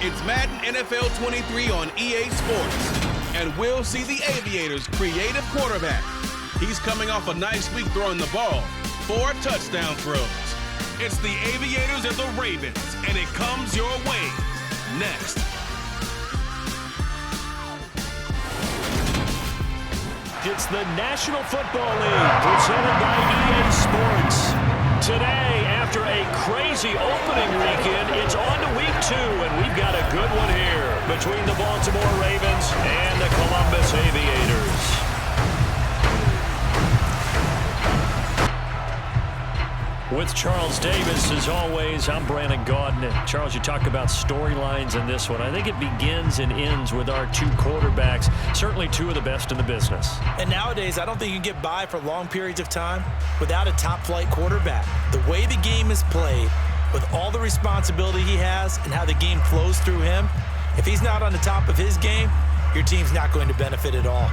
It's Madden NFL 23 on EA Sports. And we'll see the Aviators' creative quarterback. He's coming off a nice week throwing the ball. 4 touchdown throws. It's the Aviators and the Ravens, and it comes your way next. It's the National Football League presented by EA Sports. Today, after a crazy opening weekend, it's on to week 2, and we've got a good one here between the Baltimore Ravens and the Columbus Aviators. With Charles Davis, as always, I'm Brandon Gaudin. Charles, you talk about storylines in this one. I think it begins and ends with our 2 quarterbacks, certainly 2 of the best in the business. And nowadays, I don't think you can get by for long periods of time without a top-flight quarterback. The way the game is played, with all the responsibility he has and how the game flows through him, if he's not on the top of his game, your team's not going to benefit at all.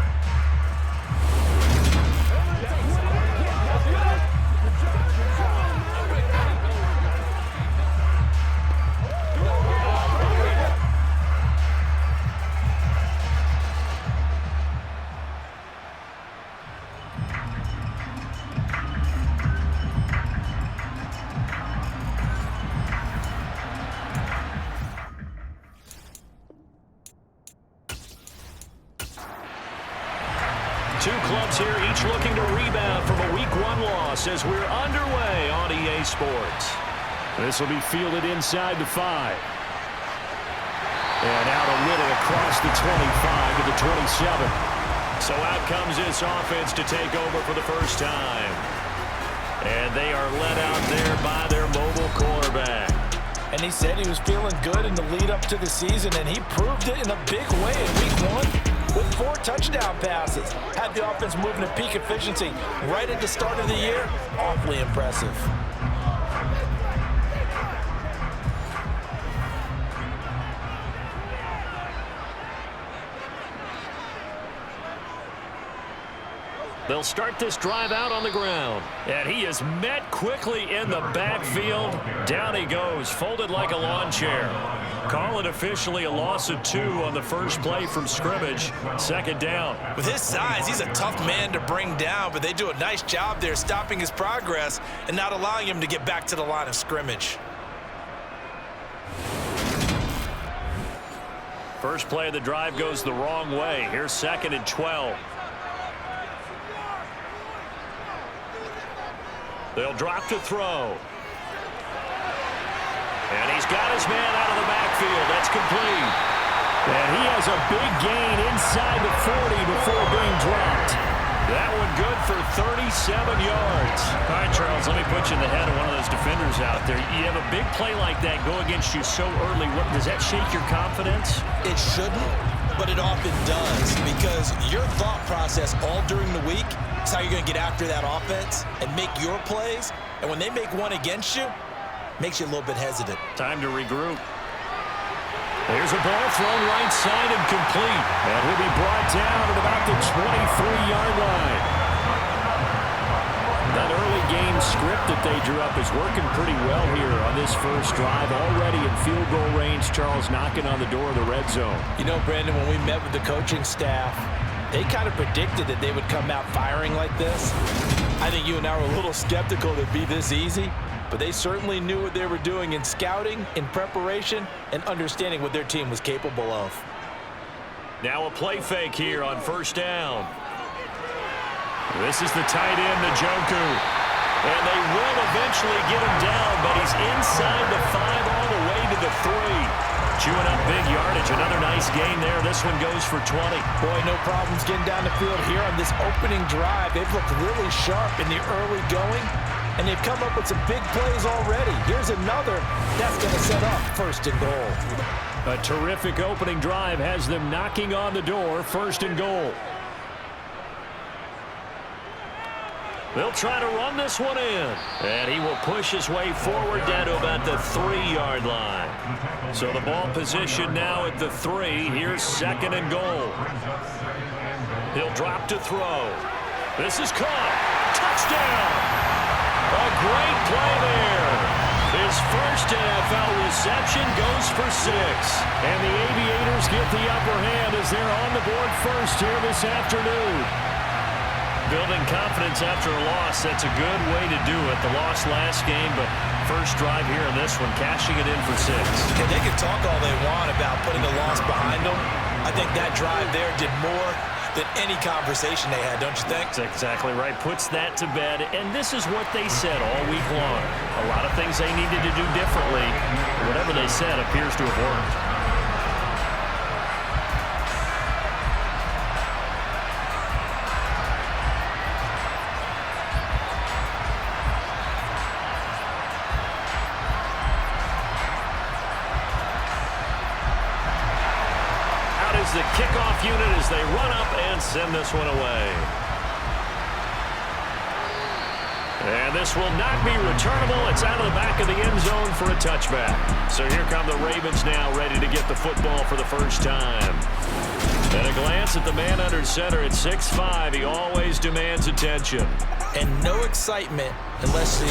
Two clubs here, each looking to rebound from a Week 1 loss as we're underway on EA Sports. This will be fielded inside the 5. And out a little across the 25 to the 27. So out comes this offense to take over for the first time. And they are led out there by their mobile quarterback. And he said he was feeling good in the lead up to the season, and he proved it in a big way in Week 1. With 4 touchdown passes. Had the offense moving at peak efficiency right at the start of the year. Awfully impressive. They'll start this drive out on the ground. And he is met quickly in the backfield. Down he goes, folded like a lawn chair. Call it officially a loss of 2 on the first play from scrimmage. Second down. With his size, he's a tough man to bring down, but they do a nice job there stopping his progress and not allowing him to get back to the line of scrimmage. First play of the drive goes the wrong way. Here's 2nd and 12. They'll drop to throw. And he's got his man out of the backfield. That's complete. And he has a big gain inside the 40 before being dropped. That one good for 37 yards. All right, Charles, let me put you in the head of one of those defenders out there. You have a big play like that go against you so early. Does that shake your confidence? It shouldn't, but it often does, because your thought process all during the week is how you're going to get after that offense and make your plays. And when they make one against you, makes you a little bit hesitant. Time to regroup. There's a ball thrown right side and complete. And he'll be brought down at about the 23-yard line. That early game script that they drew up is working pretty well here on this first drive. Already in field goal range, Charles knocking on the door of the red zone. You know, Brandon, when we met with the coaching staff, they kind of predicted that they would come out firing like this. I think you and I were a little skeptical that it'd be this easy. But they certainly knew what they were doing in scouting, in preparation, and understanding what their team was capable of. Now a play fake here on first down. This is the tight end, Njoku. And they will eventually get him down, but he's inside the 5 all the way to the 3. Chewing up big yardage. Another nice gain there. This one goes for 20. Boy, no problems getting down the field here on this opening drive. They've looked really sharp in the early going. And they've come up with some big plays already. Here's another that's going to set up 1st and goal. A terrific opening drive has them knocking on the door. 1st and goal. They'll try to run this one in. And he will push his way forward down to about the 3-yard line. So the ball position now at the 3. Here's 2nd and goal. He'll drop to throw. This is caught. Touchdown. A great play there. His first NFL reception goes for 6. And the Aviators get the upper hand as they're on the board first here this afternoon. Building confidence after a loss, that's a good way to do it. The loss last game, but first drive here in this one, cashing it in for 6. And they can talk all they want about putting a loss behind them. I think that drive there did more than any conversation they had, don't you think? That's exactly right. Puts that to bed, and this is what they said all week long. A lot of things they needed to do differently. Whatever they said appears to have worked. The kickoff unit as they run up and send this one away. And this will not be returnable. It's out of the back of the end zone for a touchback. So here come the Ravens now, ready to get the football for the first time. And a glance at the man under center at 6'5". He always demands attention. And no excitement unless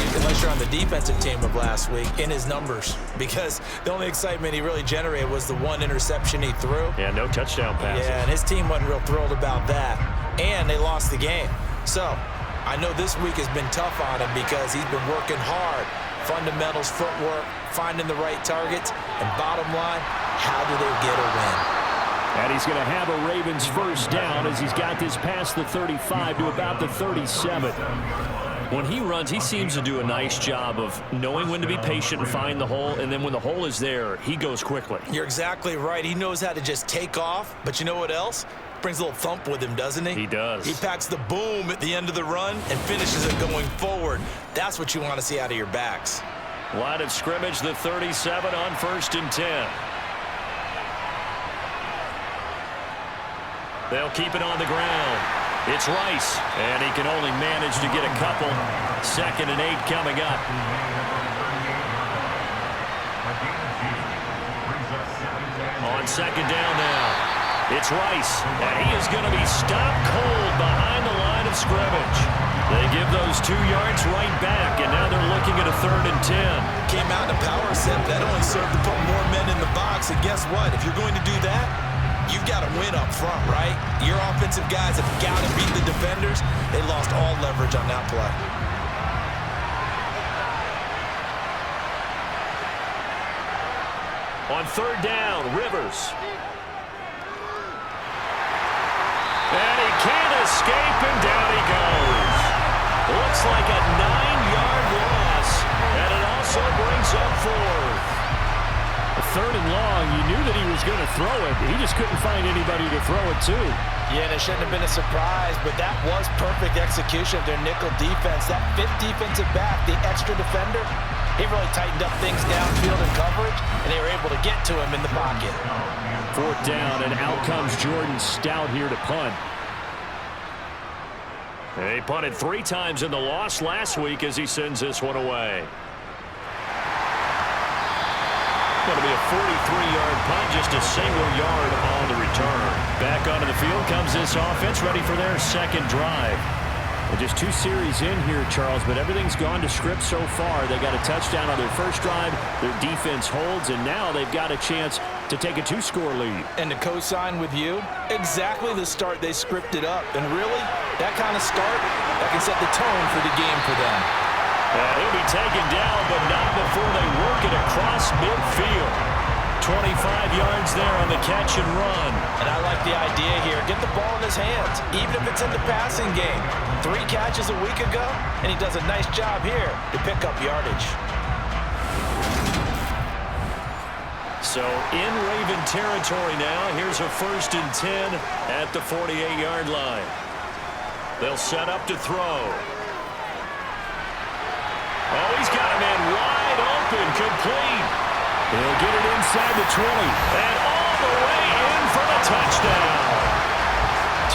you're on the defensive team of last week in his numbers, because the only excitement he really generated was the one interception he threw. Yeah, no touchdown passes. Yeah, and his team wasn't real thrilled about that. And they lost the game. So I know this week has been tough on him because he's been working hard. Fundamentals, footwork, finding the right targets, and bottom line, how do they get a win? And he's going to have a Ravens first down as he's got this past the 35 to about the 37. When he runs, he seems to do a nice job of knowing when to be patient and find the hole, and then when the hole is there, he goes quickly. You're exactly right. He knows how to just take off, but you know what else? Brings a little thump with him, doesn't he? He does. He packs the boom at the end of the run and finishes it going forward. That's what you want to see out of your backs. Line of scrimmage, the 37 on 1st and 10. They'll keep it on the ground. It's Rice, and he can only manage to get a couple. 2nd and 8 coming up. On 2nd down now. It's Rice, and he is going to be stopped cold behind the line of scrimmage. They give those 2 yards right back, and now they're looking at a 3rd and 10. Came out in a power set. That only served to put more men in the box, and guess what? If you're going to do that, you've got to win up front, right? Your offensive guys have got to beat the defenders. They lost all leverage on that play. On 3rd down, Rivers. And he can't escape, and down he goes. Looks like a 9-yard loss, and it also brings up 4th. 3rd and long, you knew that he was going to throw it. He just couldn't find anybody to throw it to. Yeah, and it shouldn't have been a surprise, but that was perfect execution of their nickel defense. That 5th defensive back, the extra defender, he really tightened up things downfield in coverage, and they were able to get to him in the pocket. 4th down, and out comes Jordan Stout here to punt. He punted 3 times in the loss last week as he sends this one away. Going to be a 43-yard punt, just a single yard on the return. Back onto the field comes this offense, ready for their 2nd drive. And just 2 series in here, Charles, but everything's gone to script so far. They got a touchdown on their first drive, their defense holds, and now they've got a chance to take a 2-score lead. And to co-sign with you, exactly the start they scripted up. And really, that kind of start, that can set the tone for the game for them. He'll be taken down, but not before they work it across midfield. 25 yards there on the catch and run. And I like the idea here. Get the ball in his hands, even if it's in the passing game. 3 catches a week ago, and he does a nice job here to pick up yardage. So in Raven territory now, here's a 1st and 10 at the 48-yard line. They'll set up to throw. Oh, he's got a man wide open, complete. He'll get it inside the 20, and all the way in for the touchdown.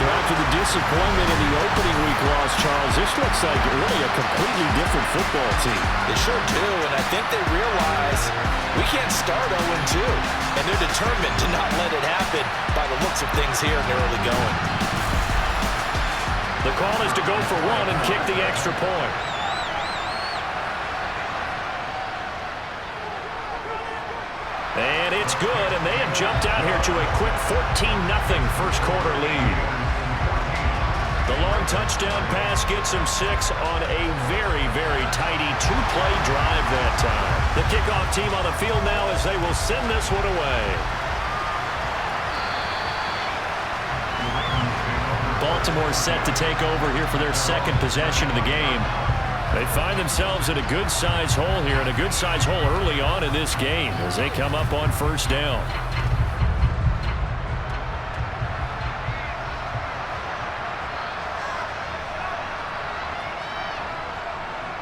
So after the disappointment in the opening week loss, Charles, this looks like really a completely different football team. They sure do, and I think they realize we can't start 0-2, and they're determined to not let it happen by the looks of things here in the early going. The call is to go for 1 and kick the extra point. They've jumped out here to a quick 14-0 first quarter lead. The long touchdown pass gets them 6 on a very, very tidy two-play drive that time. The kickoff team on the field now as they will send this one away. Baltimore set to take over here for their second possession of the game. They find themselves in a good-sized hole here, and a good-sized hole early on in this game as they come up on first down.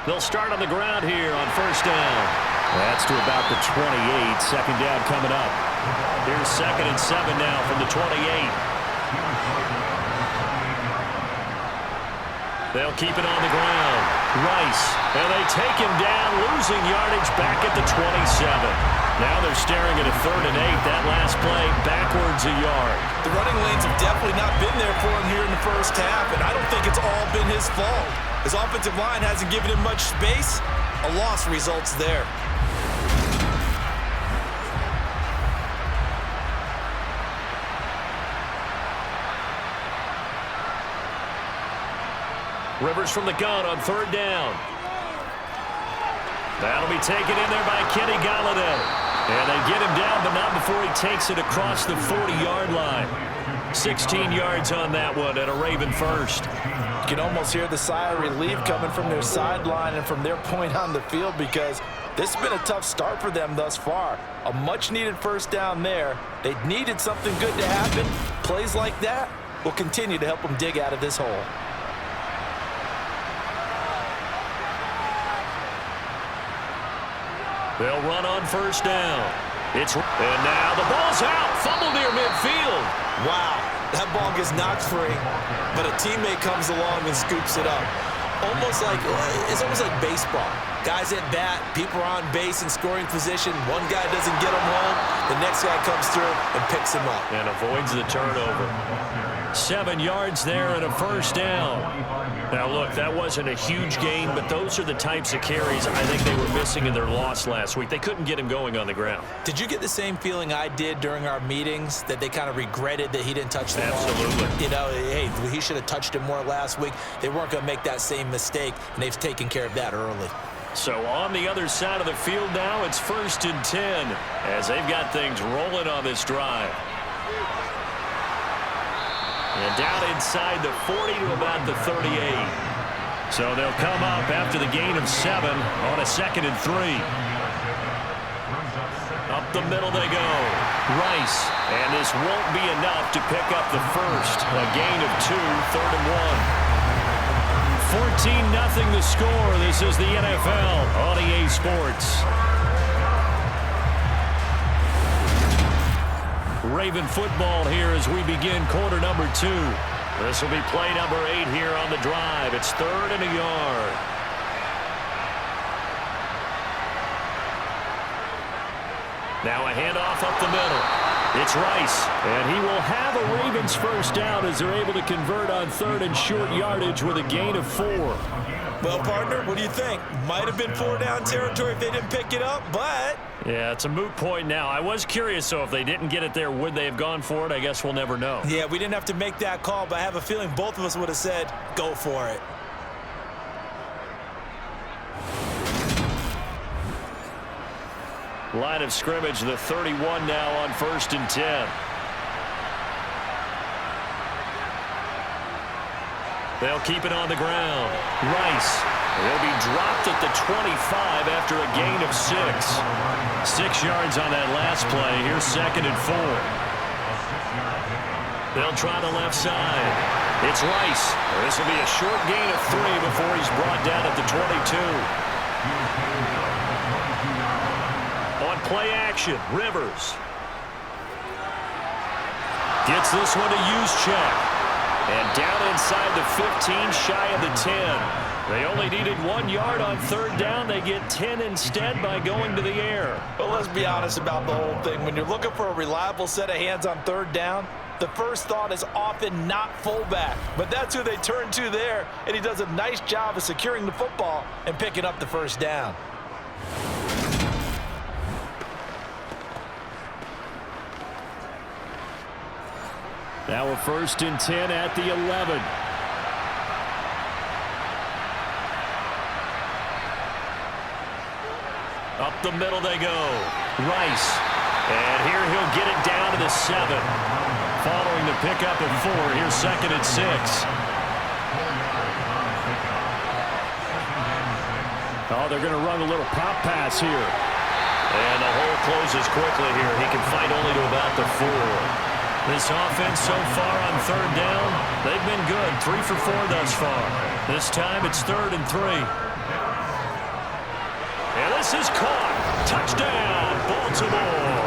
They'll start on the ground here on first down. That's to about the 28. Second down coming up. Here's 2nd and 7 now from the 28. They'll keep it on the ground. Rice, and they take him down, losing yardage back at the 27. Now they're staring at a 3rd and 8. That last play backwards a yard. The running lanes have definitely not been there for him here in the first half, and I don't think it's all been his fault. His offensive line hasn't given him much space. A loss results there. Rivers from the gun on 3rd down. That'll be taken in there by Kenny Galladay. And they get him down, but not before he takes it across the 40-yard line. 16 yards on that one and a Raven first. You can almost hear the sigh of relief coming from their sideline and from their point on the field because this has been a tough start for them thus far. A much-needed first down there. They needed something good to happen. Plays like that will continue to help them dig out of this hole. They'll run on first down. And now the ball's out. Fumble near midfield. Wow, that ball gets knocked free, but a teammate comes along and scoops it up. It's almost like baseball. Guys at bat, people are on base in scoring position. One guy doesn't get him home. The next guy comes through and picks him up. And avoids the turnover. 7 yards there and a first down. Now, look, that wasn't a huge gain, but those are the types of carries I think they were missing in their loss last week. They couldn't get him going on the ground. Did you get the same feeling I did during our meetings, that they kind of regretted that he didn't touch the ball? Absolutely. You know, hey, he should have touched it more last week. They weren't going to make that same mistake, and they've taken care of that early. So on the other side of the field now, it's 1st and 10 as they've got things rolling on this drive. And down inside the 40 to about the 38. So they'll come up after the gain of 7 on a 2nd and 3. Up the middle they go. Rice. And this won't be enough to pick up the first. A gain of 2, 3rd and 1. 14-0 the score. This is the NFL on EA Sports. Raven football here as we begin quarter number 2. This will be play number 8 here on the drive. It's 3rd and a yard. Now a handoff up the middle. It's Rice, and he will have a Ravens first down as they're able to convert on 3rd and short yardage with a gain of 4. Well, partner, what do you think? Might have been 4-down territory if they didn't pick it up, but... Yeah, it's a moot point now. I was curious, so if they didn't get it there, would they have gone for it? I guess we'll never know. Yeah, we didn't have to make that call, but I have a feeling both of us would have said, go for it. Line of scrimmage, the 31 now on 1st and 10. They'll keep it on the ground. Rice. He'll be dropped at the 25 after a gain of 6. 6 yards on that last play. Here's 2nd and 4. They'll try the left side. It's Rice. This will be a short gain of 3 before he's brought down at the 22. On play action, Rivers. Gets this one to Juszczyk. And down inside the 15, shy of the 10. They only needed 1 yard on 3rd down. They get 10 instead by going to the air. Well, let's be honest about the whole thing. When you're looking for a reliable set of hands on 3rd down, the first thought is often not fullback. But that's who they turn to there, and he does a nice job of securing the football and picking up the first down. Now a 1st and 10 at the 11. Up the middle they go. Rice. And here he'll get it down to the 7. Following the pickup at 4, here's 2nd and 6. Oh, they're going to run a little pop pass here. And the hole closes quickly here. He can fight only to about the 4. This offense so far on 3rd down, they've been good. 3 for 4 thus far. This time it's 3rd and 3. And this is caught. Touchdown, Baltimore.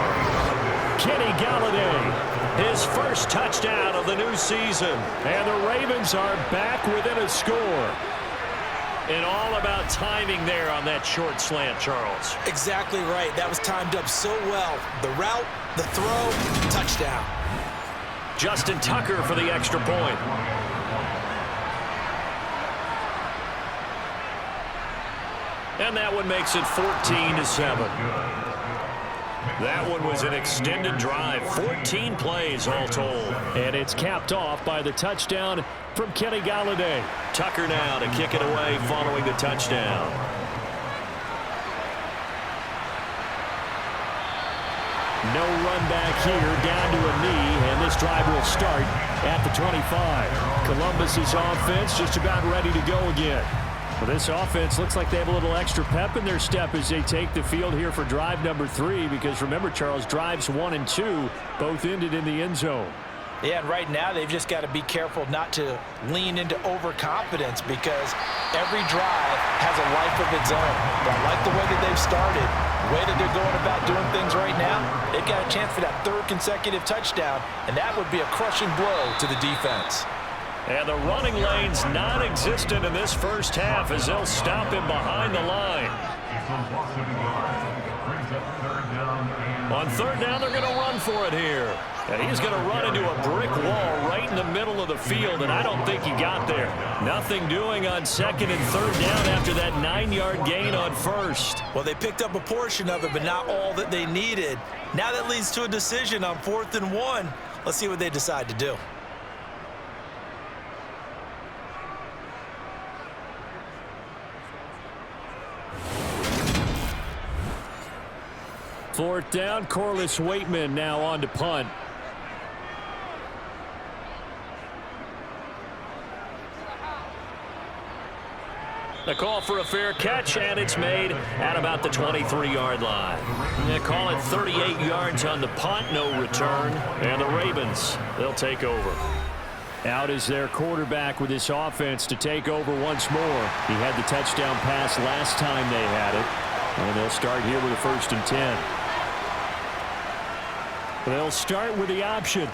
Kenny Galladay, his first touchdown of the new season. And the Ravens are back within a score. And all about timing there on that short slant, Charles. Exactly right. That was timed up so well. The route, the throw, touchdown. Justin Tucker for the extra point. And that one makes it 14-7. That one was an extended drive. 14 plays all told. And it's capped off by the touchdown from Kenny Galladay. Tucker now to kick it away following the touchdown. No run back here, down to a knee, and this drive will start at the 25. Columbus's offense just about ready to go again. Well, this offense looks like they have a little extra pep in their step as they take the field here for drive number 3, because remember, Charles, drives 1 and 2 both ended in the end zone. Yeah, and right now they've just got to be careful not to lean into overconfidence, because every drive has a life of its own. But I like the way that they've started, the way that they're going about doing things right now. They've got a chance for that 3rd consecutive touchdown, and that would be a crushing blow to the defense. And the running lane's non-existent in this first half as they'll stop him behind the line. On 3rd down, they're going to run for it here. And he's going to run into a brick wall right in the middle of the field, and I don't think he got there. Nothing doing on 2nd and 3rd down after that 9-yard gain on 1st. Well, they picked up a portion of it, but not all that they needed. Now that leads to a decision on 4th and 1. Let's see what they decide to do. Fourth down, Corliss Waitman now on to punt. The call for a fair catch, and it's made at about the 23-yard line. They call it 38 yards on the punt, no return. And the Ravens, they'll take over. Out is their quarterback with this offense to take over once more. He had the touchdown pass last time they had it. And they'll start here with a 1st and 10. They'll start with the option.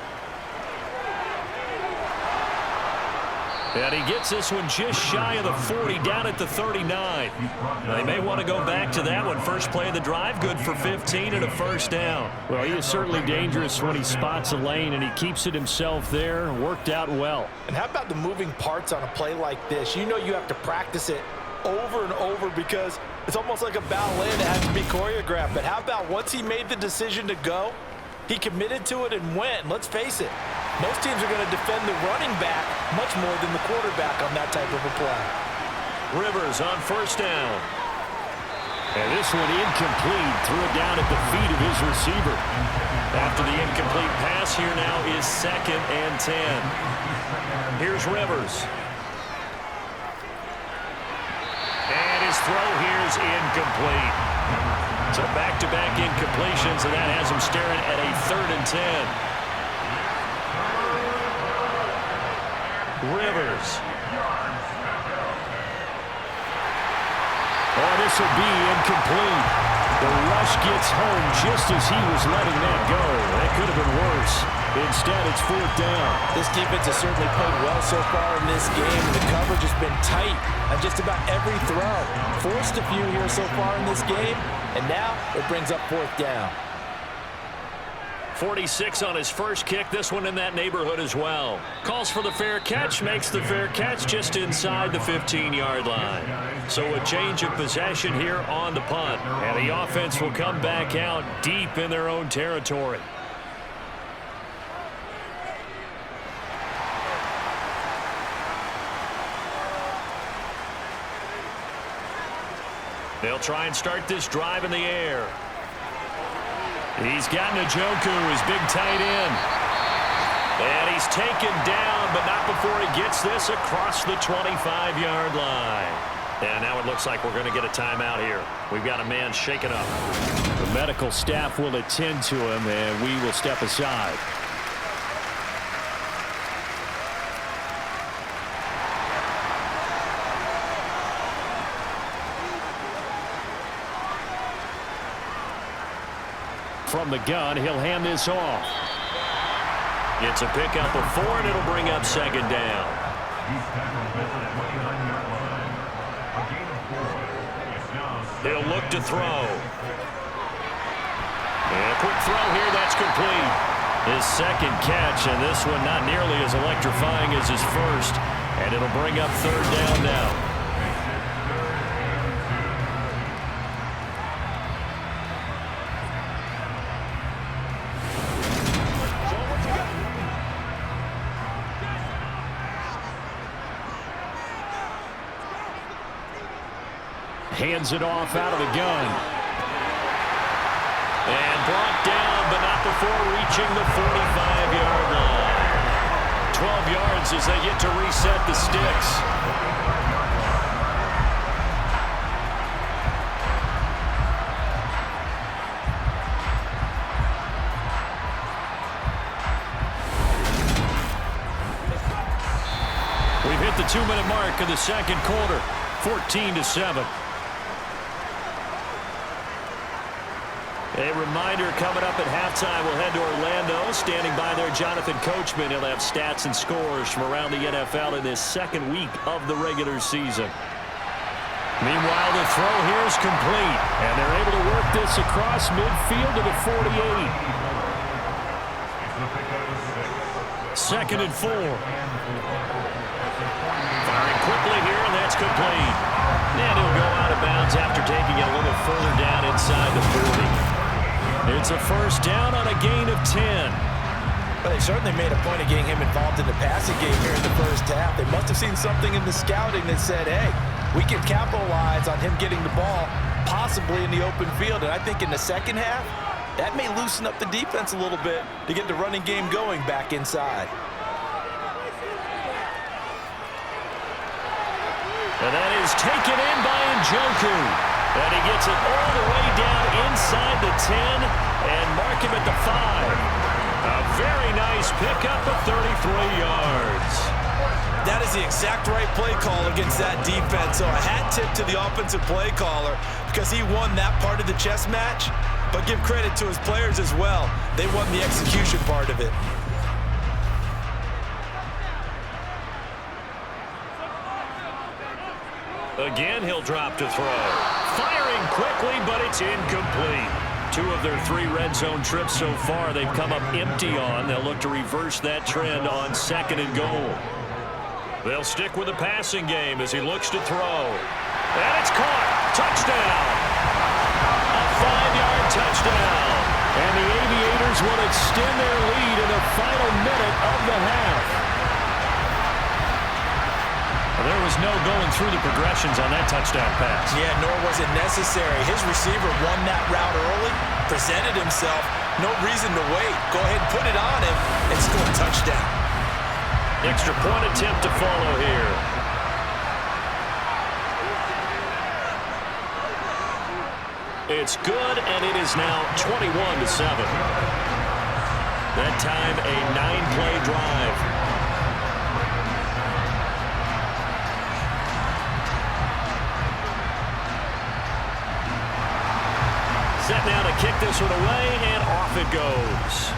And he gets this one just shy of the 40, down at the 39. They may want to go back to that one. First play of the drive, good for 15 and a 1st down. Well, he is certainly dangerous when he spots a lane, and he keeps it himself there. Worked out well. And how about the moving parts on a play like this? You know you have to practice it over and over, because it's almost like a ballet that has to be choreographed. But how about once he made the decision to go, he committed to it and went. Let's face it, most teams are going to defend the running back much more than the quarterback on that type of a play. Rivers on 1st down. And this one incomplete. Threw it down at the feet of his receiver. After the incomplete pass, here now is 2nd and 10. Here's Rivers. And his throw here is incomplete. So back-to-back incompletions, and that has him staring at a 3rd and 10. Rivers. Oh, this will be incomplete. The rush gets home just as he was letting that go. That could have been worse. Instead, it's 4th down. This defense has certainly played well so far in this game. The coverage has been tight on just about every throw. Forced a few here so far in this game, and now it brings up 4th down. 46 on his first kick. This one in that neighborhood as well. Calls for the fair catch, makes the fair catch just inside the 15-yard line. So a change of possession here on the punt. And the offense will come back out deep in their own territory. They'll try and start this drive in the air. He's got Njoku, his big tight end. And he's taken down, but not before he gets this across the 25-yard line. And now it looks like we're going to get a timeout here. We've got a man shaken up. The medical staff will attend to him, and we will step aside. From the gun, he'll hand this off. It's a pickup of 4, and it'll bring up second down. He'll look to throw. And a quick throw here, that's complete. His second catch, and this one not nearly as electrifying as his first. And it'll bring up third down now. Hands it off out of the gun. And brought down, but not before reaching the 45-yard line. 12 yards as they get to reset the sticks. We've hit the 2-minute mark of the second quarter. 14-7. A reminder coming up at halftime, we'll head to Orlando. Standing by there, Jonathan Coachman. He'll have stats and scores from around the NFL in this second week of the regular season. Meanwhile, the throw here is complete, and they're able to work this across midfield to the 48. Second and 4. Firing quickly here, and that's complete. And he'll go out of bounds after taking it a little further down inside the 40. It's a first down on a gain of 10. Well, they certainly made a point of getting him involved in the passing game here in the first half. They must have seen something in the scouting that said, hey, we can capitalize on him getting the ball possibly in the open field. And I think in the second half, that may loosen up the defense a little bit to get the running game going back inside. And that is taken in by Njoku. And he gets it all the way down inside the 10 and mark him at the 5. A very nice pickup of 33 yards. That is the exact right play call against that defense. So a hat tip to the offensive play caller because he won that part of the chess match. But give credit to his players as well. They won the execution part of it. Again, he'll drop to throw. Firing quickly, but it's incomplete. 2 of their 3 red zone trips so far they've come up empty on. They'll look to reverse that trend on second and goal. They'll stick with the passing game as he looks to throw. And it's caught. Touchdown. A 5-yard touchdown. And the Aviators will extend their lead in the final minute of the half. There was no going through the progressions on that touchdown pass. Yeah, nor was it necessary. His receiver won that route early, presented himself, no reason to wait. Go ahead and put it on him and score a touchdown. Extra point attempt to follow here. It's good, and it is now 21-7. That time a 9-play drive. Set now to kick this one away, and off it goes.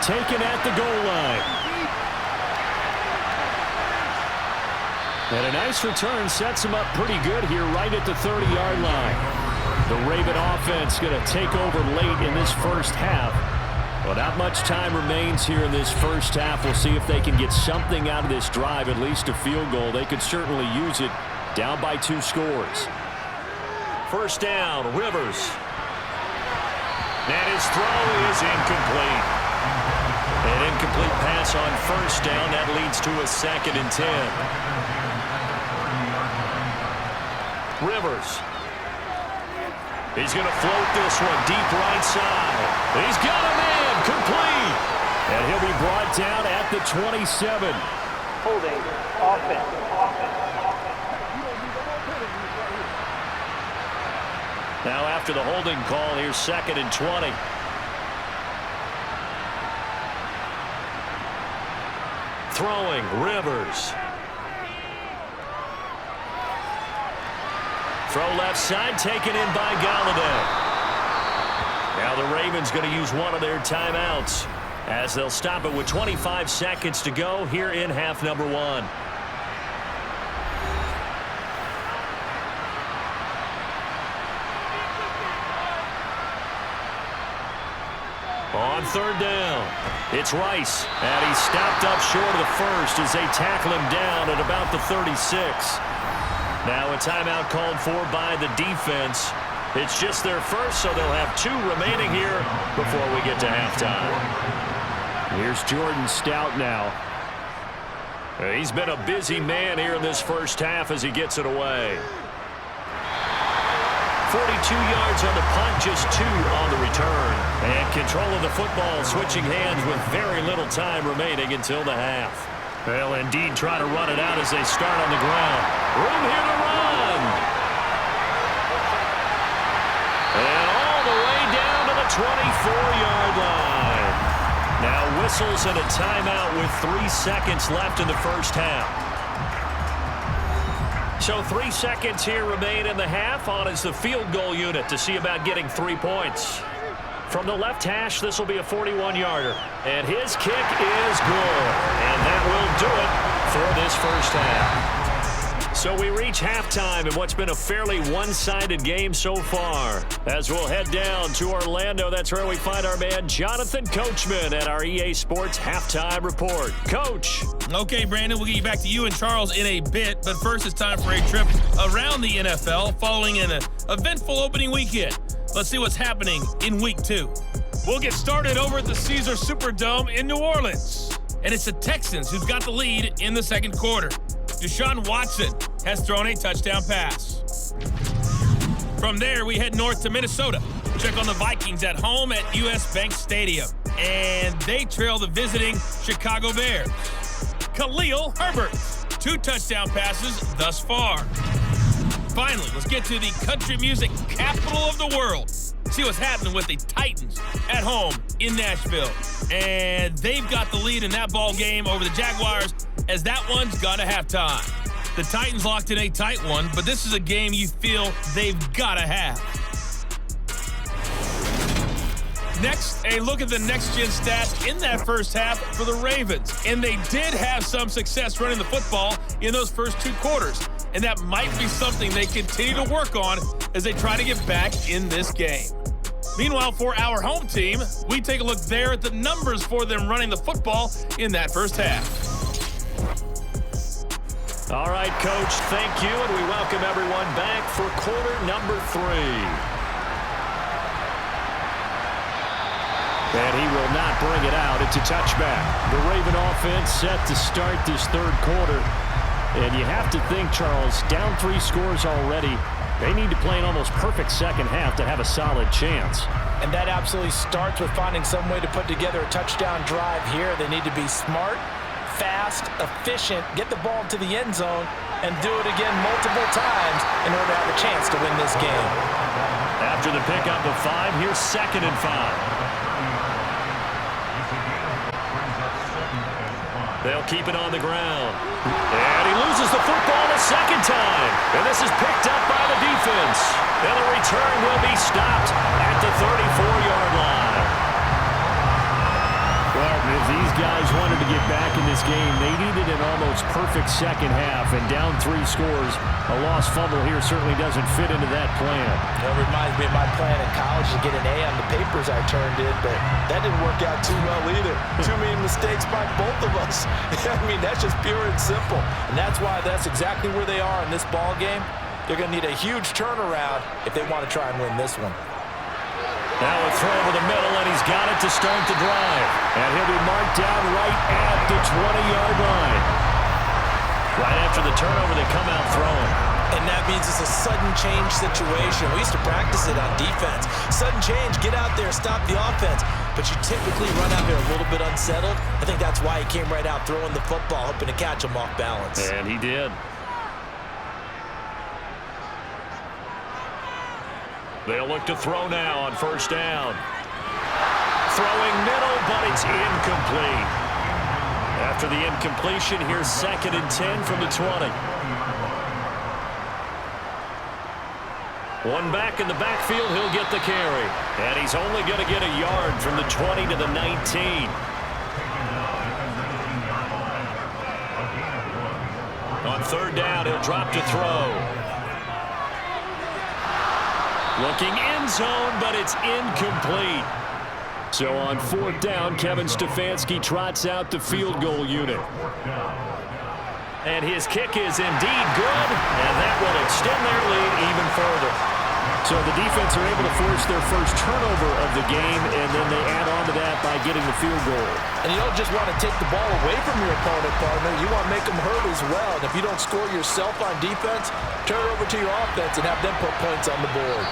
Taken at the goal line. And a nice return sets him up pretty good here right at the 30-yard line. The Raven offense going to take over late in this first half. Well, not much time remains here in this first half. We'll see if they can get something out of this drive, at least a field goal. They could certainly use it down by 2 scores. First down, Rivers. And his throw is incomplete. An incomplete pass on first down. That leads to a 2nd and 10. Rivers. He's going to float this one deep right side. He's got a man complete. And he'll be brought down at the 27. Holding offense. Now after the holding call, here's 2nd and 20. Throwing, Rivers. Throw left side, taken in by Galladay. Now the Ravens going to use one of their timeouts as they'll stop it with 25 seconds to go here in half number 1. On 3rd down, it's Rice, and he's stopped up short of the first as they tackle him down at about the 36. Now a timeout called for by the defense. It's just their first, so they'll have 2 remaining here before we get to halftime. Here's Jordan Stout now. He's been a busy man here in this first half as he gets it away. 42 yards on the punt, just 2 on the return. And control of the football switching hands with very little time remaining until the half. They'll indeed try to run it out as they start on the ground. Room here to run. And all the way down to the 24-yard line. Now whistles and a timeout with 3 seconds left in the first half. So 3 seconds here remain in the half. On is the field goal unit to see about getting 3 points. From the left hash, this will be a 41-yarder. And his kick is good. And that will do it for this first half. So we reach halftime in what's been a fairly one-sided game so far. As we'll head down to Orlando, that's where we find our man Jonathan Coachman at our EA Sports Halftime Report. Coach. Okay, Brandon, we'll get you back to you and Charles in a bit, but first it's time for a trip around the NFL following an eventful opening weekend. Let's see what's happening in Week 2. We'll get started over at the Caesars Superdome in New Orleans. And it's the Texans who've got the lead in the second quarter. Deshaun Watson has thrown a touchdown pass. From there, we head north to Minnesota. Check on the Vikings at home at US Bank Stadium. And they trail the visiting Chicago Bears. Khalil Herbert, 2 touchdown passes thus far. Finally, let's get to the country music capital of the world. See what's happening with the Titans at home in Nashville. And they've got the lead in that ball game over the Jaguars as that one's gone to halftime. The Titans locked in a tight one, but this is a game you feel they've got to have. Next, a look at the next-gen stats in that first half for the Ravens. And they did have some success running the football in those first 2 quarters. And that might be something they continue to work on as they try to get back in this game. Meanwhile, for our home team, we take a look there at the numbers for them running the football in that first half. All right, Coach, thank you, and we welcome everyone back for quarter number 3. And he will not bring it out. It's a touchback. The Raven offense set to start this third quarter. And you have to think, Charles, down 3 scores already. They need to play an almost perfect second half to have a solid chance. And that absolutely starts with finding some way to put together a touchdown drive here. They need to be smart, fast, efficient, get the ball to the end zone, and do it again multiple times in order to have a chance to win this game. After the pickup of 5, here's 2nd and 5. They'll keep it on the ground. And he loses the football a second time. And this is picked up by the defense. And the return will be stopped at the 34-yard line. Well, if these guys wanted to get back in this game, they needed an almost perfect second half. And down 3 scores, a lost fumble here certainly doesn't fit into that plan. It reminds me of my plan in college to get an A on the papers I turned in, but that didn't work out too well either. Too many mistakes by both of us. I mean, that's just pure and simple. And that's why that's exactly where they are in this ball game. They're going to need a huge turnaround if they want to try and win this one. Now a throw over the middle, and he's got it to start the drive. And he'll be marked down right at the 20-yard line. Right after the turnover, they come out throwing. And that means it's a sudden change situation. We used to practice it on defense. Sudden change, get out there, stop the offense. But you typically run out there a little bit unsettled. I think that's why he came right out throwing the football, hoping to catch him off balance. And he did. They'll look to throw now on first down. Throwing middle, but it's incomplete. After the incompletion, here's 2nd and 10 from the 20. One back in the backfield, he'll get the carry. And he's only going to get a yard from the 20 to the 19. On third down, he'll drop to throw. Looking end zone, but it's incomplete. So on fourth down, Kevin Stefanski trots out the field goal unit. And his kick is indeed good, and that will extend their lead even further. So the defense are able to force their first turnover of the game, and then they add on to that by getting the field goal. And you don't just want to take the ball away from your opponent, partner. You want to make them hurt as well. And if you don't score yourself on defense, turn it over to your offense and have them put points on the board.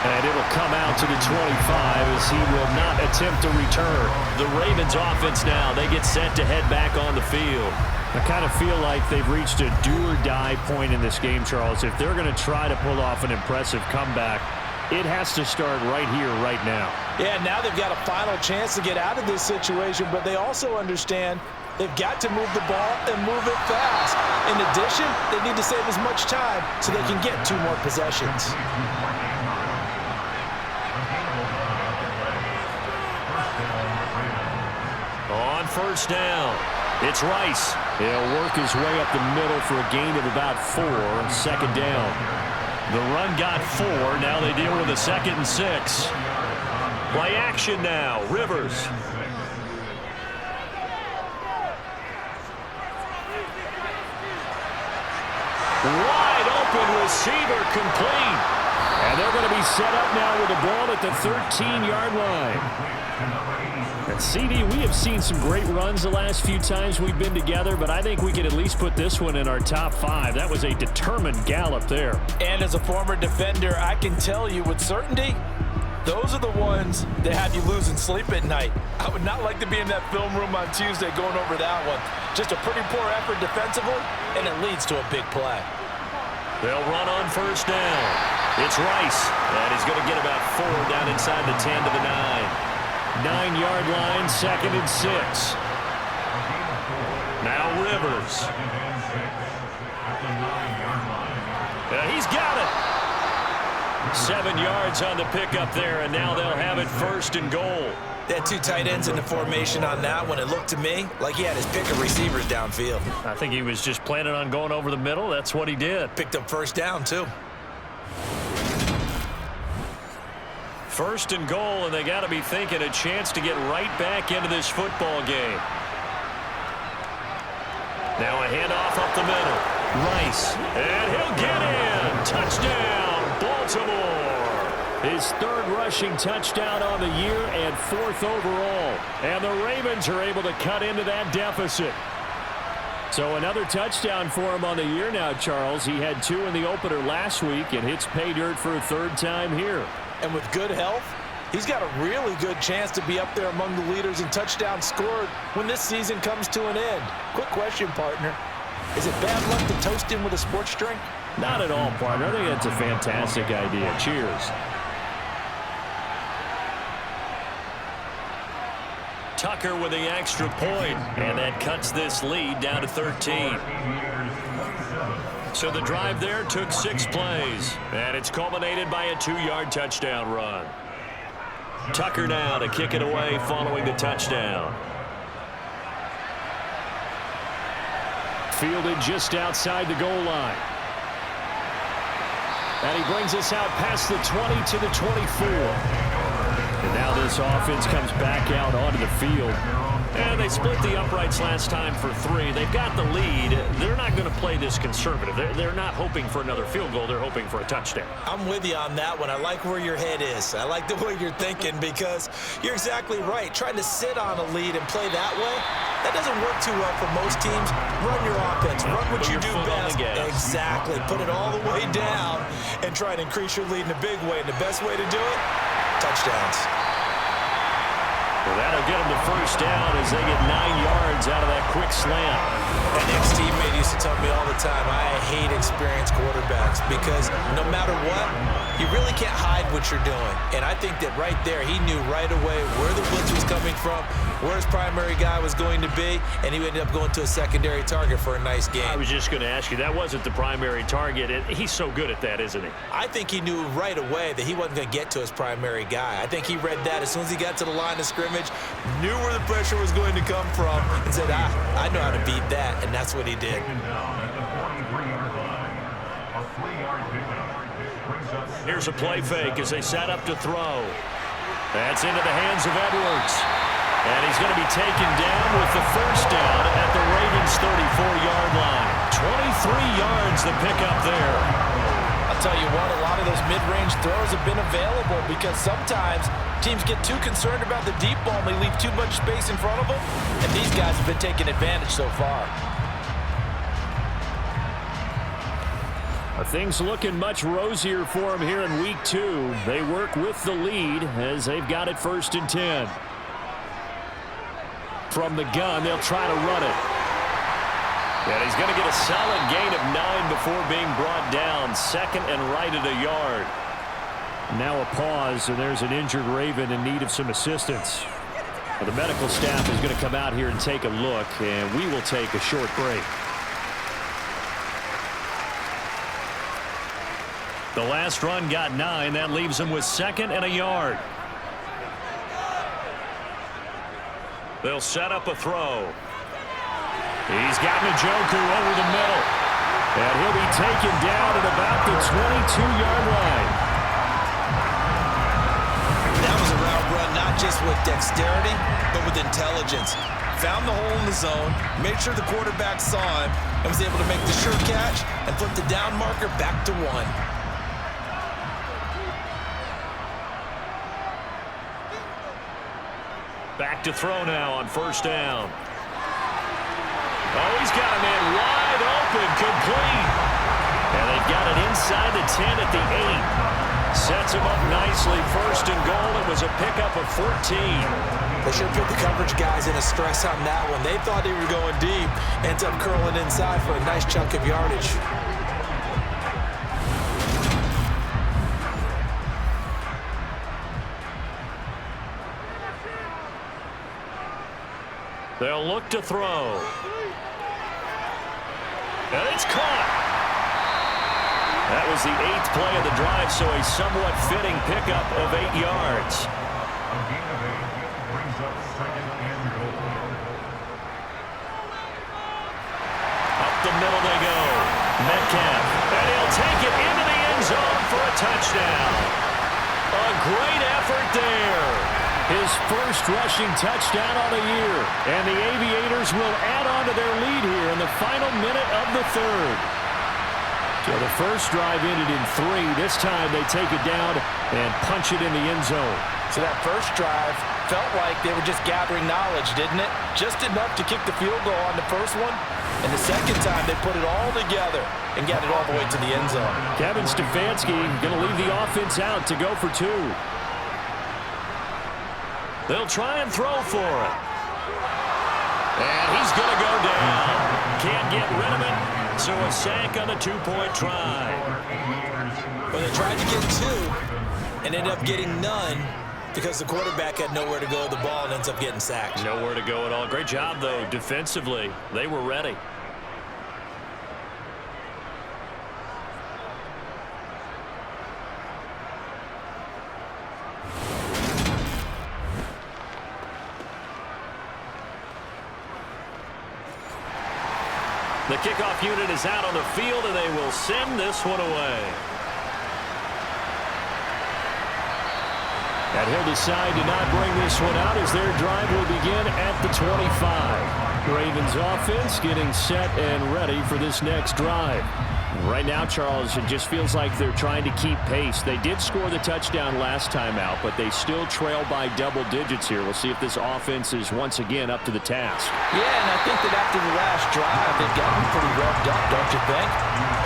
And it'll come out to the 25 as he will not attempt to return. The Ravens offense now, they get set to head back on the field. I kind of feel like they've reached a do-or-die point in this game, Charles. If they're going to try to pull off an impressive comeback, it has to start right here, right now. Yeah, now they've got a final chance to get out of this situation, but they also understand they've got to move the ball and move it fast. In addition, they need to save as much time so they can get 2 more possessions. On first down, it's Rice. He'll work his way up the middle for a gain of about 4 on second down. The run got 4. Now they deal with a 2nd and 6. Play action now. Rivers. Wide open receiver complete. And they're going to be set up now with the ball at the 13-yard line. And CD, we have seen some great runs the last few times we've been together, but I think we could at least put this one in our top 5. That was a determined gallop there. And as a former defender, I can tell you with certainty, those are the ones that have you losing sleep at night. I would not like to be in that film room on Tuesday going over that one. Just a pretty poor effort defensively, and it leads to a big play. They'll run on first down. It's Rice, and he's going to get about 4 down inside the 10 to the 9. 9-yard line, 2nd and 6. Now Rivers. He's got it. 7 yards on the pickup there, and now they'll have it 1st and goal. They had 2 tight ends in the formation on that one. It looked to me like he had his pick of receivers downfield. I think he was just planning on going over the middle. That's what he did. Picked up first down, too. 1st and goal, and they got to be thinking a chance to get right back into this football game. Now a handoff up the middle. Rice, and he'll get in. Touchdown, Baltimore. His 3rd rushing touchdown on the year and 4th overall. And the Ravens are able to cut into that deficit. So another touchdown for him on the year now, Charles. He had 2 in the opener last week and hits pay dirt for a 3rd time here. And with good health, he's got a really good chance to be up there among the leaders in touchdowns scored when this season comes to an end. Quick question, partner. Is it bad luck to toast him with a sports drink? Not at all, partner. I think that's a fantastic idea. Cheers. Tucker with the extra point, and that cuts this lead down to 13. So the drive there took 6 plays, and it's culminated by a 2-yard touchdown run. Tucker now to kick it away following the touchdown. Fielded just outside the goal line. And he brings us out past the 20 to the 24. And now this offense comes back out onto the field. And they split the uprights last time for 3. They've got the lead. They're not going to play this conservative. They're not hoping for another field goal. They're hoping for a touchdown. I'm with you on that one. I like where your head is. I like the way you're thinking because you're exactly right. Trying to sit on a lead and play that way, that doesn't work too well for most teams. Run your offense. Run what you do best. Exactly. Put it all the way down and try and increase your lead in a big way. And the best way to do it, touchdowns. Well, that'll get them the first down as they get 9 yards out of that quick slant. An ex-teammate used to tell me all the time, I hate experienced quarterbacks because no matter what, you really can't hide what you're doing. And I think that right there, he knew right away where the blitz was coming from, where his primary guy was going to be, and he ended up going to a secondary target for a nice game. I was just going to ask you, that wasn't the primary target. He's so good at that, isn't he? I think he knew right away that he wasn't going to get to his primary guy. I think he read that as soon as he got to the line of scrimmage, knew where the pressure was going to come from, and said, I know how to beat that, and that's what he did. Here's a play fake as they set up to throw. That's into the hands of Edwards. And he's going to be taken down with the first down at the Ravens' 34-yard line. 23 yards the pickup there. I'll tell you what, a lot of those mid-range throws have been available because sometimes teams get too concerned about the deep ball and they leave too much space in front of them. And these guys have been taking advantage so far. Things looking much rosier for them here in week 2. They work with the lead as they've got it 1st and 10. From the gun, they'll try to run it. And he's going to get a solid gain of 9 before being brought down. 2nd and right at a yard. Now a pause, and there's an injured Raven in need of some assistance. Well, the medical staff is going to come out here and take a look, and we will take a short break. The last run got 9. That leaves him with 2nd and a yard. They'll set up a throw. He's got Njoku over the middle. And he'll be taken down at about the 22-yard line. That was a route run not just with dexterity, but with intelligence. Found the hole in the zone, made sure the quarterback saw him, and was able to make the sure catch and flip the down marker back to 1. Back to throw now on 1st down. Oh, he's got a man wide open, complete. And they've got it inside the 10 at the 8. Sets him up nicely. 1st and goal. It was a pickup of 14. They should put the coverage guys in a stress on that one. They thought they were going deep. Ends up curling inside for a nice chunk of yardage. They'll look to throw. And it's caught. That was the 8th play of the drive, so a somewhat fitting pickup of 8 yards. Up the middle they go. Metcalf. And he'll take it into the end zone for a touchdown. A great effort there. His first rushing touchdown on the year. And the Aviators will add on to their lead here in the final minute of the 3rd. So the first drive ended in 3. This time they take it down and punch it in the end zone. So that first drive felt like they were just gathering knowledge, didn't it? Just enough to kick the field goal on the first one. And the second time they put it all together and got it all the way to the end zone. Kevin Stefanski going to leave the offense out to go for 2. They'll try and throw for it. And he's going to go down. Can't get rid of it. So a sack on the 2-point try. Well, they tried to get 2 and ended up getting none because the quarterback had nowhere to go with the ball and ends up getting sacked. Nowhere to go at all. Great job, though, defensively. They were ready. The kickoff unit is out on the field, and they will send this one away. And he'll decide to not bring this one out as their drive will begin at the 25. Ravens offense getting set and ready for this next drive. Right now, Charles, it just feels like they're trying to keep pace. They did score the touchdown last time out, but they still trail by double digits here. We'll see if this offense is once again up to the task. Yeah, and I think that after the last drive, they've gotten pretty revved up, don't you think?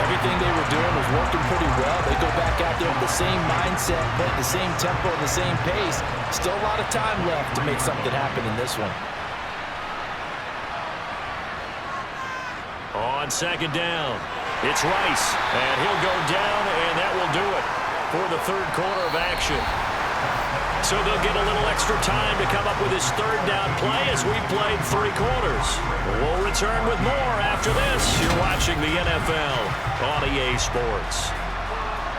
Everything they were doing was working pretty well. They go back out there with the same mindset, play at the same tempo, and the same pace. Still a lot of time left to make something happen in this one. On second down, it's Rice, and he'll go down, and that will do it for the third quarter of action. So they'll get a little extra time to come up with his third down play as we played 3 quarters. We'll return with more after this. You're watching the NFL on EA Sports.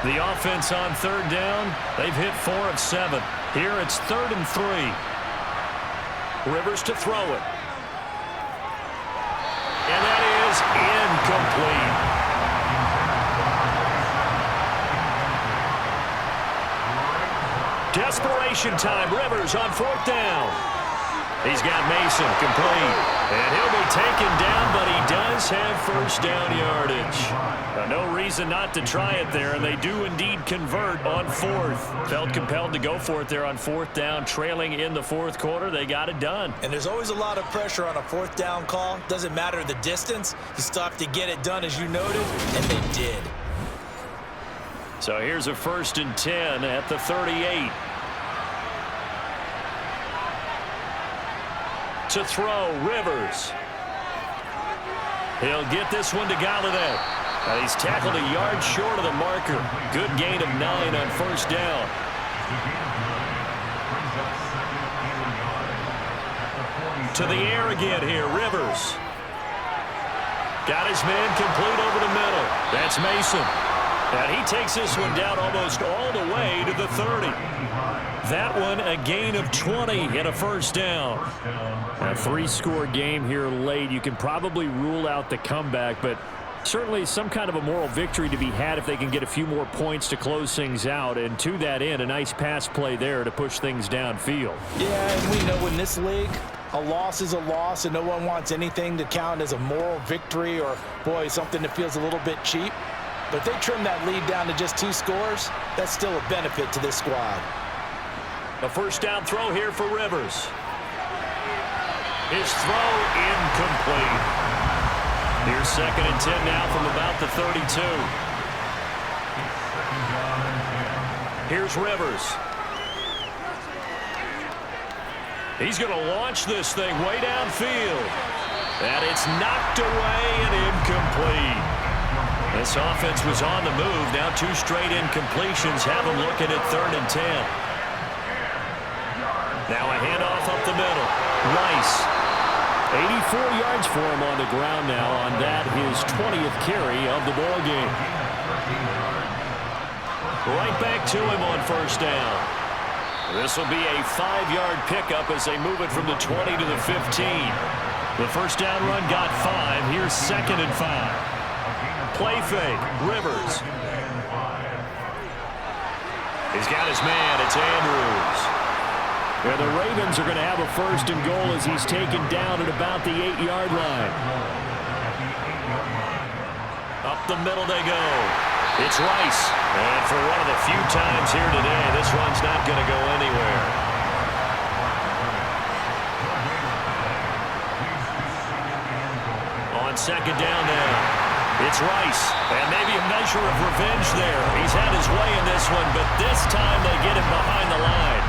The offense on third down, they've hit 4 of 7. Here it's 3rd and 3. Rivers to throw it. And that is incomplete. Desperation time. Rivers on 4th down. He's got Mason complete. And he'll be taken down, but he does have first down yardage. No reason not to try it there, and they do indeed convert on 4th. Felt compelled to go for it there on 4th down, trailing in the 4th quarter. They got it done. And there's always a lot of pressure on a 4th down call. Doesn't matter the distance. You still have to get it done, as you noted, and they did. So here's a 1st and 10 at the 38. To throw, Rivers. He'll get this one to Galladay. He's tackled a yard short of the marker. Good gain of 9 on 1st down. To the air again here, Rivers. Got his man complete over the middle. That's Mason. And he takes this one down almost all the way to the 30. That one a gain of 20 and a 1st down. A 3-score game here late. You can probably rule out the comeback, but certainly some kind of a moral victory to be had if they can get a few more points to close things out. And to that end, a nice pass play there to push things downfield. Yeah, and we know in this league, a loss is a loss, and no one wants anything to count as a moral victory or, boy, something that feels a little bit cheap. But if they trim that lead down to just 2 scores, that's still a benefit to this squad. A 1st down throw here for Rivers. His throw incomplete. Here's 2nd and 10 now from about the 32. Here's Rivers. He's going to launch this thing way downfield. And it's knocked away and incomplete. This offense was on the move. Now 2 straight incompletions have them looking at 3rd and 10. Now a handoff up the middle. Rice. 84 yards for him on the ground now on that, his 20th carry of the ball game. Right back to him on 1st down. This will be a 5-yard pickup as they move it from the 20 to the 15. The 1st down run got 5. Here's 2nd and 5. Play fake. Rivers. He's got his man. It's Andrews. And the Ravens are going to have a 1st and goal as he's taken down at about the 8-yard line. Up the middle they go. It's Rice. And for one of the few times here today, this one's not going to go anywhere. On 2nd down now, it's Rice. And maybe a measure of revenge there. He's had his way in this one, but this time they get him behind the line.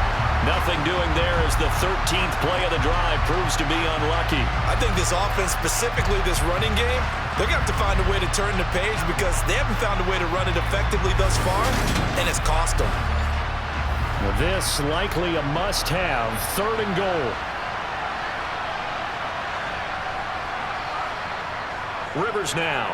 Nothing doing there as the 13th play of the drive proves to be unlucky. I think this offense, specifically this running game, they're going to have to find a way to turn the page because they haven't found a way to run it effectively thus far, and it's cost them. Well, this likely a must-have. 3rd and goal. Rivers now.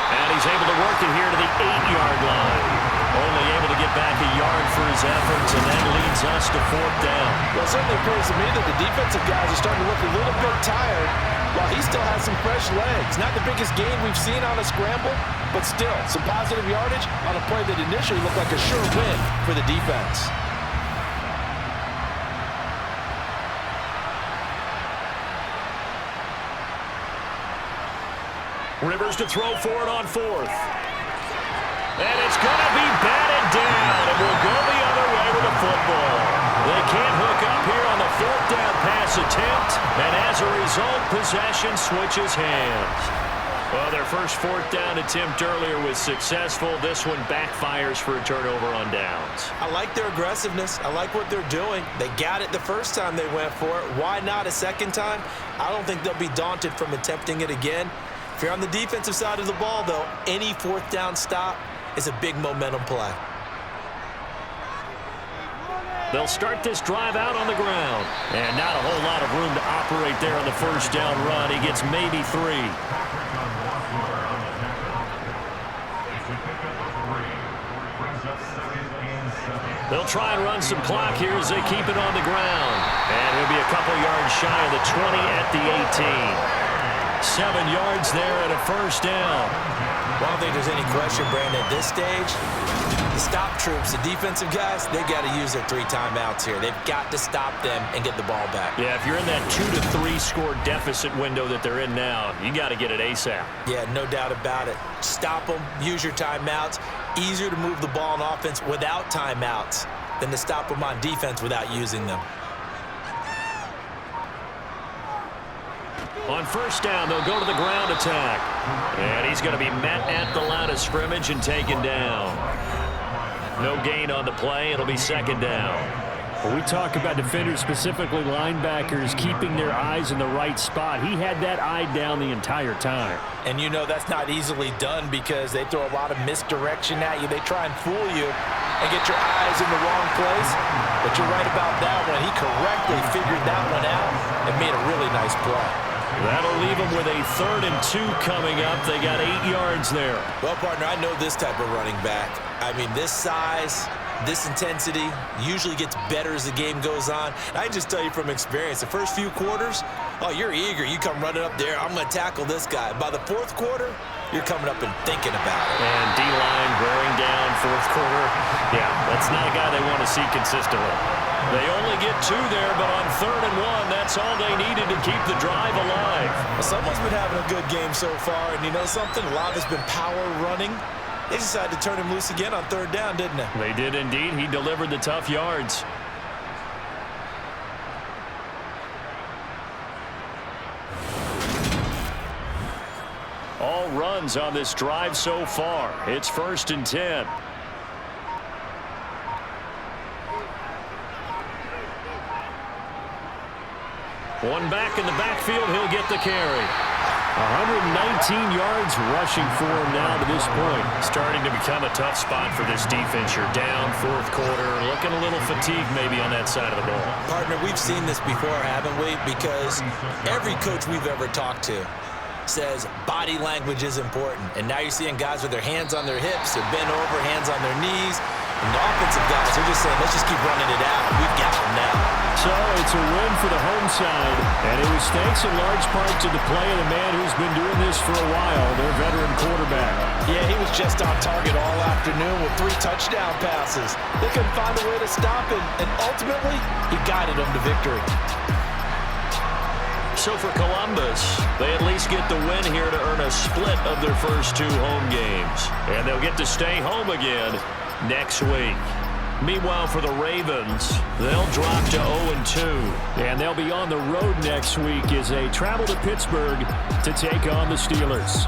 And he's able to work it here to the 8-yard line. Only able to get back a yard for his efforts, and that leads us to 4th down. Well, it certainly appears to me that the defensive guys are starting to look a little bit tired while he still has some fresh legs. Not the biggest gain we've seen on a scramble, but still some positive yardage on a play that initially looked like a sure win for the defense. Rivers to throw for it on fourth. And it's going to be batted down, and we'll go the other way with the football. They can't hook up here on the fourth down pass attempt, and as a result, possession switches hands. Well, their first fourth down attempt earlier was successful. This one backfires for a turnover on downs. I like their aggressiveness. I like what they're doing. They got it the first time they went for it. Why not a second time? I don't think they'll be daunted from attempting it again. If you're on the defensive side of the ball, though, any fourth down stop is a big momentum play. They'll start this drive out on the ground. And not a whole lot of room to operate there on the first down run. He gets maybe 3. They'll try and run some clock here as they keep it on the ground. And he'll be a couple yards shy of the 20 at the 18. 7 yards there and a first down. Well, I don't think there's any question, Brandon, at this stage, the stop troops, the defensive guys, they got to use their 3 timeouts here. They've got to stop them and get the ball back. Yeah, if you're in that 2 to 3 score deficit window that they're in now, you got to get it ASAP. Yeah, no doubt about it. Stop them, use your timeouts. Easier to move the ball on offense without timeouts than to stop them on defense without using them. On first down, they'll go to the ground attack. And he's going to be met at the line of scrimmage and taken down. No gain on the play. It'll be second down. When we talk about defenders, specifically linebackers, keeping their eyes in the right spot, he had that eye down the entire time. And you know that's not easily done because they throw a lot of misdirection at you. They try and fool you and get your eyes in the wrong place. But you're right about that one. He correctly figured that one out and made a really nice play. That'll leave them with a 3rd and 2 coming up. They got 8 yards there. Well, partner, I know this type of running back. I mean, this size, this intensity usually gets better as the game goes on. And I can just tell you from experience, the first few quarters, oh, you're eager. You come running up there, I'm going to tackle this guy. By the 4th quarter, you're coming up and thinking about it. And D-line wearing down 4th quarter. Yeah, that's not a guy they want to see consistently. They only get 2 there, but on 3rd and 1, that's all they needed to keep the drive alive. Well, someone's been having a good game so far, and you know something? A lot of it's been power running. They decided to turn him loose again on 3rd down, didn't they? They did indeed. He delivered the tough yards. All runs on this drive so far. It's 1st and 10. One back in the backfield. He'll get the carry. 119 yards rushing for him now to this point. Starting to become a tough spot for this defense. You're down 4th quarter. Looking a little fatigued maybe on that side of the ball. Partner, we've seen this before, haven't we? Because every coach we've ever talked to says body language is important. And now you're seeing guys with their hands on their hips, they're bent over, hands on their knees. And the offensive guys are just saying, let's just keep running it out. We've got them now. So it's a win for the home side, and it was thanks in large part to the play of the man who's been doing this for a while, their veteran quarterback. Yeah, he was just on target all afternoon with 3 touchdown passes. They couldn't find a way to stop him, and ultimately, he guided them to victory. So for Columbus, they at least get the win here to earn a split of their first 2 home games. And they'll get to stay home again next week. Meanwhile, for the Ravens, they'll drop to 0-2. And they'll be on the road next week as they travel to Pittsburgh to take on the Steelers.